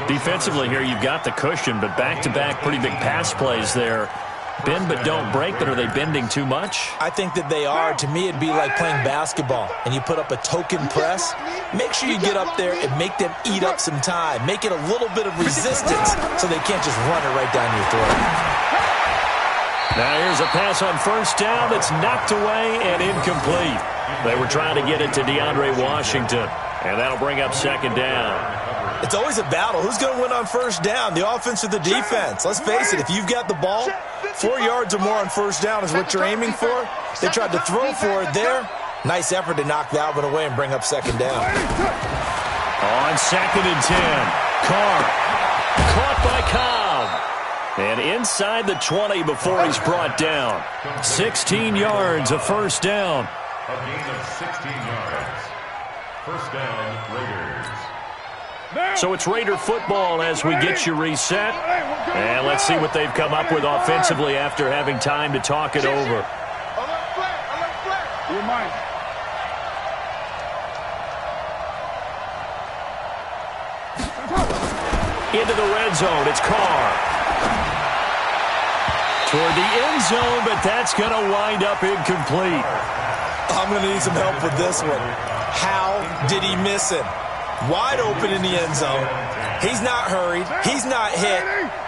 Defensively here, you've got the cushion, but back-to-back pretty big pass plays there. Bend but don't break, but are they bending too much? I think that they are. To me, it'd be like playing basketball, and you put up a token press. Make sure you get up there and make them eat up some time. Make it a little bit of resistance so they can't just run it right down your throat. Now here's a pass on first down that's knocked away and incomplete. They were trying to get it to DeAndre Washington, and that'll bring up second down. It's always a battle. Who's going to win on first down, the offense or the defense? Let's face it, if you've got the ball, 4 yards or more on first down is what you're aiming for. They tried to throw for it there. Nice effort to knock that one away and bring up second down. On second and 10, Carr caught by Cobb. And inside the 20 before he's brought down. 16 yards, a first down. A gain of 16 yards. First down, Raiders. So it's Raider football as we get you reset. And let's see what they've come up with offensively after having time to talk it over. You're mine. Into the red zone, it's Carr. Toward the end zone, but that's going to wind up incomplete. I'm going to need some help with this one. How did he miss it? Wide open in the end zone. He's not hurried. He's not hit.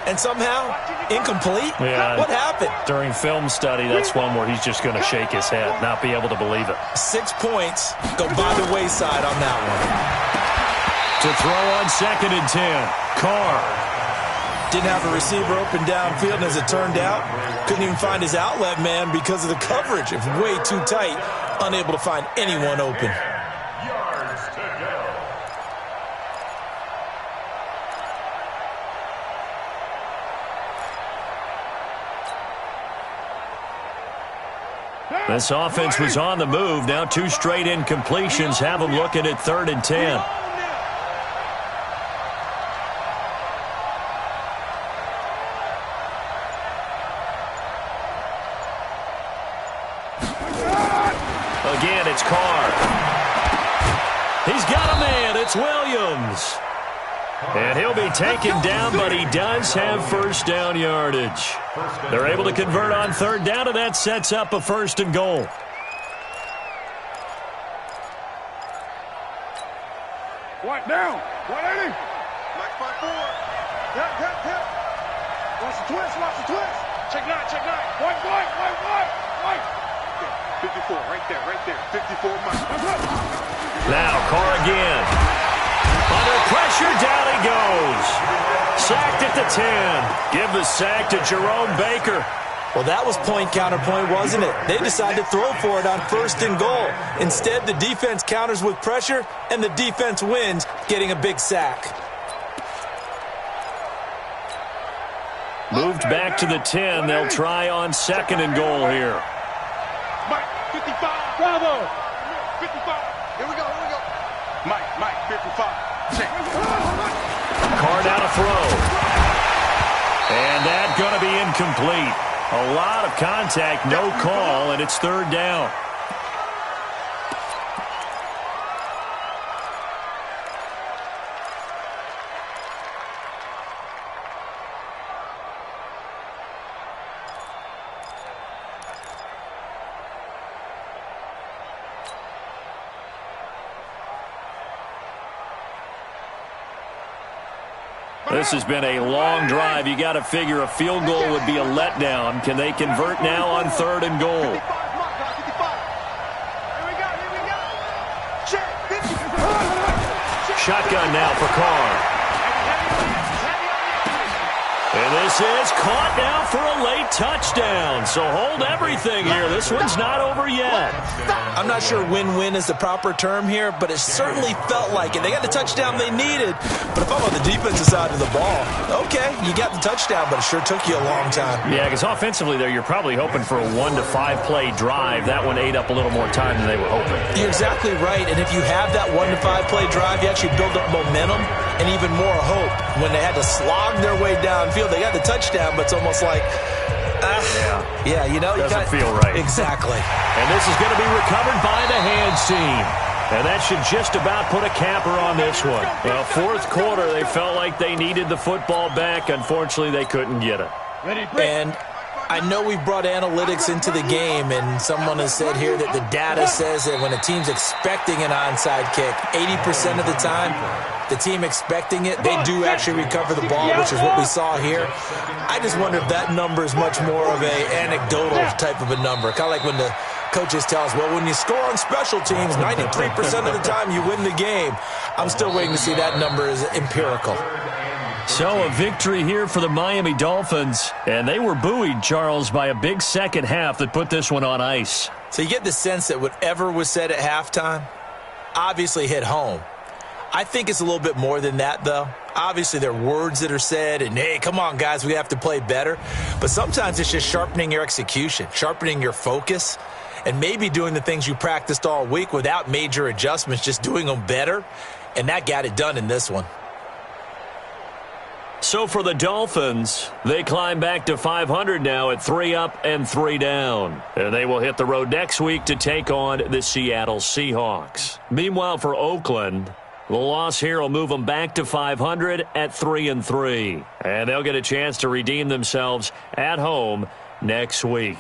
And somehow, incomplete? Yeah, what happened? During film study, that's one where he's just going to shake his head, not be able to believe it. 6 points go by the wayside on that one. To throw on second and 10, Carr. Didn't have a receiver open downfield, and as it turned out, couldn't even find his outlet man because of the coverage. It was way too tight, unable to find anyone open. Yards to go. This offense was on the move. Now 2 straight incompletions have them looking at third and 10. Again, it's Carr. He's got a man. It's Williams. And he'll be taken down, but he does have first down yardage. They're able to convert on third down, and that sets up a first and goal. What down? 180. Max 5-4. Hip. Watch the twist. Check nine. White. 54, right there. 54, Mike. Now, Carr again. Under pressure, down he goes. Sacked at the 10. Give the sack to Jerome Baker. Well, that was point counterpoint, wasn't it? They decided to throw for it on first and goal. Instead, the defense counters with pressure, and the defense wins, getting a big sack. Moved back to the 10. They'll try on second and goal here. Mike, 55. Bravo. 55. Here we go. Mike, 55. Check. Carr down a throw. And that's going to be incomplete. A lot of contact, no call, and it's third down. This has been a long drive. You got to figure a field goal would be a letdown. Can they convert now on third and goal? Shotgun now for Carr. And this is caught now for a late touchdown. So hold everything here. This one's not over yet. I'm not sure win-win is the proper term here, but it certainly felt like it. They got the touchdown they needed. But if I'm on the defensive side of the ball, okay, you got the touchdown, but it sure took you a long time. Yeah, because offensively there, you're probably hoping for a 1 to 5 play drive. That one ate up a little more time than they were hoping. You're exactly right. And if you have that 1 to 5 play drive, you actually build up momentum and even more hope. When they had to slog their way downfield, they got the touchdown, but it's almost like, yeah, you know. Doesn't feel right. Exactly. And this is going to be recovered by the hands team. And that should just about put a capper on this one. Well, fourth quarter, they felt like they needed the football back. Unfortunately, they couldn't get it. And I know we've brought analytics into the game, and someone has said here that the data says that when a team's expecting an onside kick, 80% of the time, the team expecting it, they do actually recover the ball, which is what we saw here. I just wonder if that number is much more of an anecdotal type of a number, kind of like when the coaches tell us, well, when you score on special teams, 93% of the time you win the game. I'm still waiting to see that number is empirical. So a victory here for the Miami Dolphins, and they were buoyed, Charles, by a big second half that put this one on ice. So you get the sense that whatever was said at halftime obviously hit home. I think it's a little bit more than that, though. Obviously, there are words that are said, and, hey, come on, guys, we have to play better. But sometimes it's just sharpening your execution, sharpening your focus, and maybe doing the things you practiced all week without major adjustments, just doing them better. And that got it done in this one. So for the Dolphins, they climb back to 500 now at 3 up and 3 down. And they will hit the road next week to take on the Seattle Seahawks. Meanwhile, for Oakland, the loss here will move them back to 500 at 3-3. And they'll get a chance to redeem themselves at home next week.